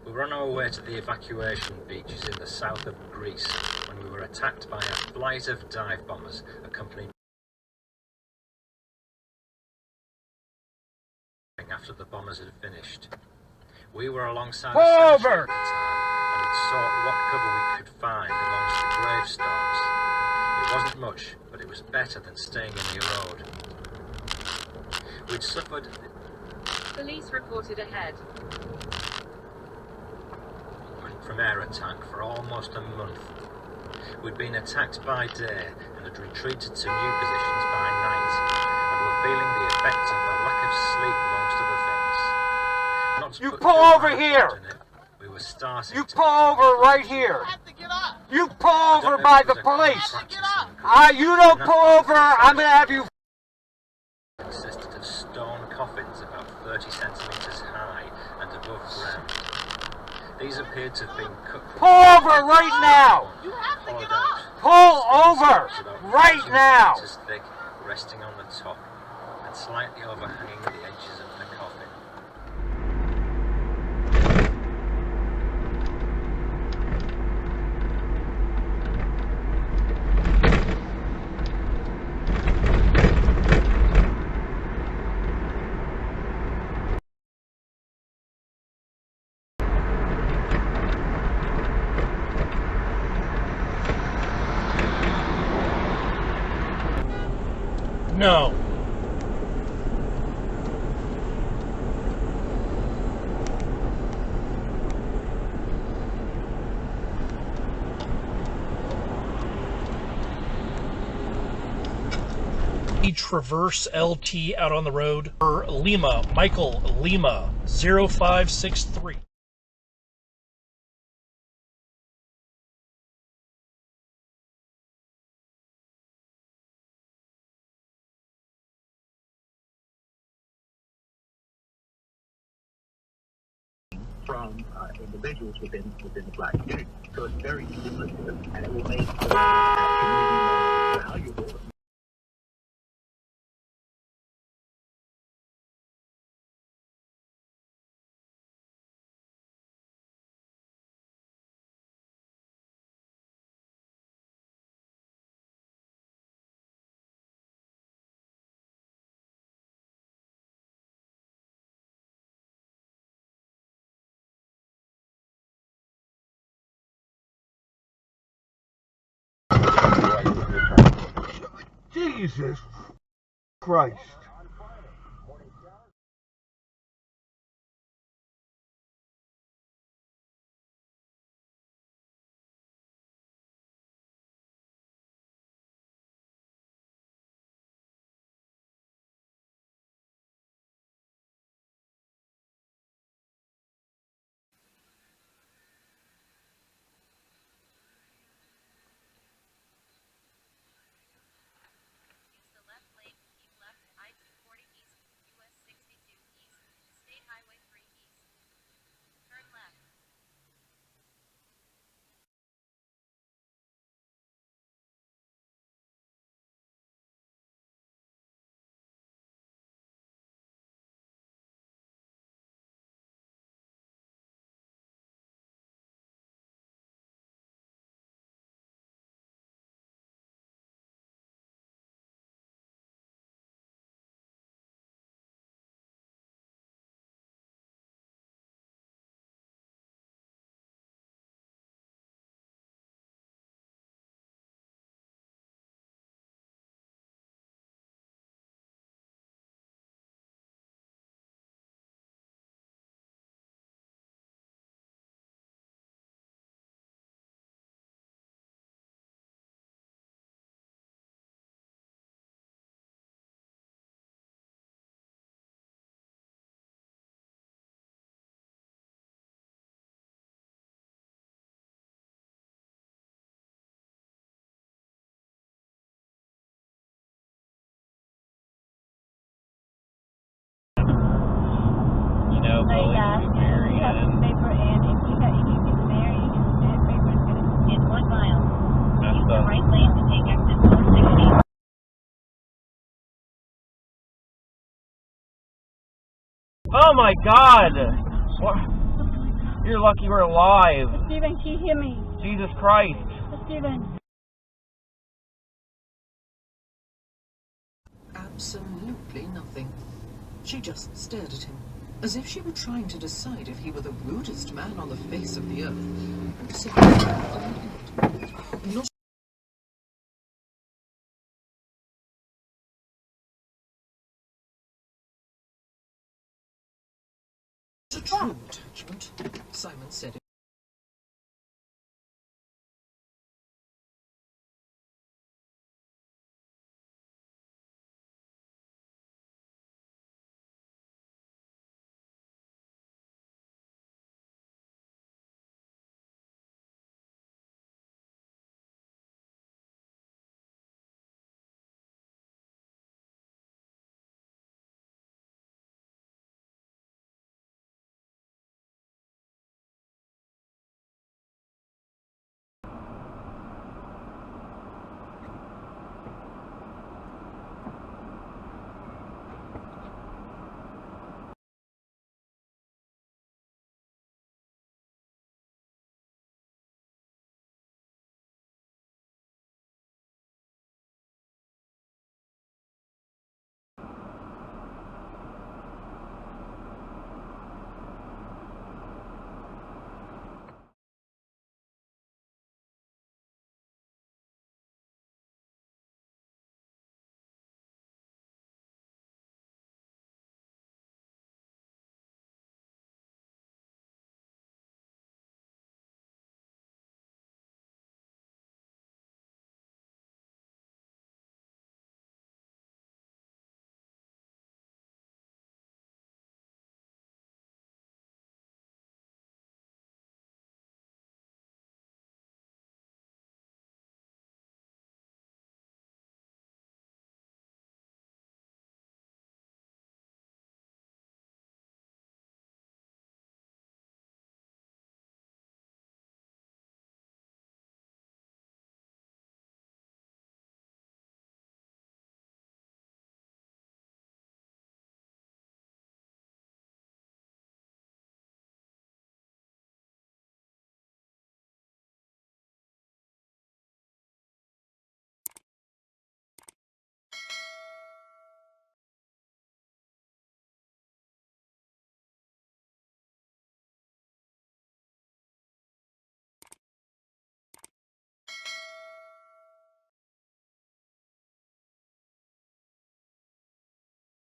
We were on our way to the evacuation beaches in the south of Greece when we were attacked by a flight of dive bombers accompanied after the bombers had finished. We were alongside a cemetery at the time and had sought what cover we could find amongst the gravestones. It wasn't much, but it was better than staying in the road. We'd suffered... Police reported ahead. From air attack for almost a month. We'd been attacked by day and had retreated to new positions by night, and were feeling the effects of a lack of sleep amongst other things. Not to You put pull too over much here! in it, we were starting You to pull over right here. You pull I don't over know by if it the was a police. practice in You don't pull over, I'm gonna have you. consisted of stone coffins about 30 centimetres high and above ground. These appeared to have been cut from Pull over right now. hollowed out. Pull over About right 2 now. meters thick, resting on the top and slightly overhanging the edges of the coffin. No. Traverse LT out on the road for Lima, Michael Lima 0563. From individuals within the black community. So it's very cumulative, and it will make the community more valuable. Jesus Christ. Oh my God! What? You're lucky we're alive. Stephen, can you hear me? Jesus Christ. Stephen. Absolutely nothing. She just stared at him, as if she were trying to decide if he were the rudest man on the face of the earth. And simply not a true attachment, Simon said.